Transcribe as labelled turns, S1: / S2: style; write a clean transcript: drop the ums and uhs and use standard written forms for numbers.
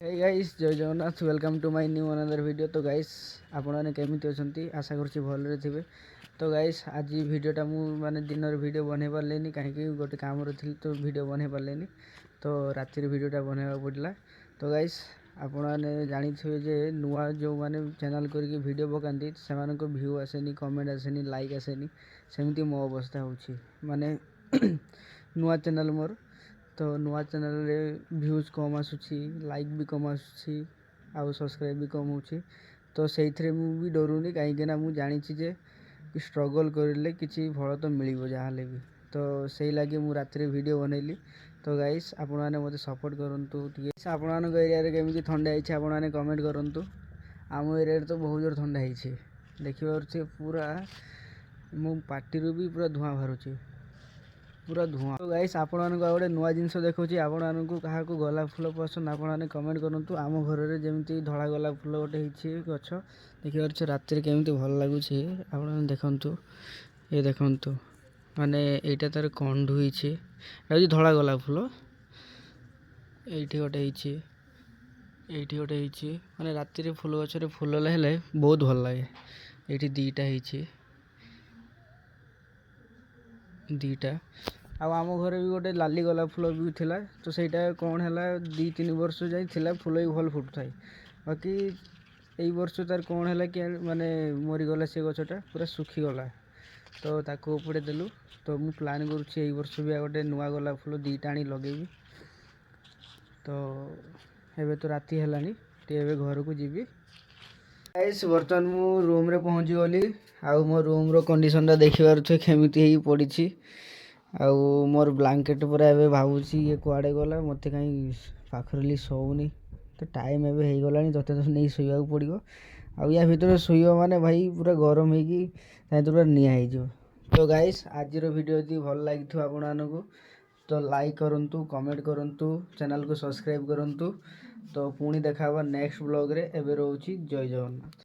S1: Hey guys Jai Jagannath welcome to my new another video. तो guys आपने केमी अच्छा आशा करुँच भलरे थे। तो गाइस आज वीडियोटा मु माने दिन वीडियो बनै पारे कहीं गोटे काम थी तो वीडियो बनै पारे तो राति वीडियोटा बनवा पड़ा। तो गाइस आपने जानी जे नुआ जो मैंने चैनल करके वीडियो पकाती से व्यू आसेनी कमेंट आसेनी लाइक आसेनी सेमती मो अवस्था होची माने नुआ चैनल मोर तो नुआ चैनल रे व्यूज कम आसूची लाइक भी कम आसूची आउ सब्सक्राइब भी कम होची। तो से भी डरुनी कहीं मुझे जानी जे स्ट्रगल करले किसी फल तो मिल जहाँ भी। तो से लगे मुझे राति वीडियो बनैली। तो गाइस आपण मैंने मत सपोर्ट करूँ आपण एरिया केमी थंडा है आपने कमेंट करूँ। आम एरिया तो बहुत जोर थंडा है देखिए पूरा मो पार्टी भी पूरा धुआं बाहर पूरा धुआं। तो गाइस आपण गोटे नुआ जिन देखा आपण क्या गोलाप फूल पसंद आपने कमेंट करूँ। आम घर में जमी धला गोलाप फूल गोटे गछ देखिए राति केमी भल लगुच आप देखु ये देखु माने यहाँ तार कंडु हो धला गोलाप फूल ये गोटे ये गोटे माने राति फूल गच फूल हेले बहुत भल लगे। ये दीटा आम घर भी गोटे लाली गोलाप फूल भी थिला तो सहीटा कौन है 2-3 वर्ष जाए थिला फूल भी भल फुट थाए बाकी यही वर्ष तार कौन है कि माने मरीगला से गछटा पूरा सुखीगला तो ताको उपड़े देलु। तो मु प्लान करुँच वर्ष भी गोटे नुआ गोलाप फूल 2टा आनी लगेबी। तो एबे तो राति है घर को जीवी। गाइस बर्तमान मु रूम रे पहुँची गली आउ मो रूम रो कंडीशन देखि पारुथे केमिति ही पड़ी आउ मोर ब्लांकेट पूरा एवं भावुची ये कुआड़े गला मत कहीं पाखरली शोनी। तो टाइम एवं हो गला तो नहीं शोवा पड़ो आ या भर शोब माने भाई पूरा गरम हो पूरा निआ हो। तो गाइस आज वीडियो यदि भल लगी आपको तो लाइक करूँ कमेंट करूँ चैनल को सब्सक्राइब करूँ। तो पुणी देखा नेक्स्ट ब्लॉग रे एबे रोची जय जगन्नाथ।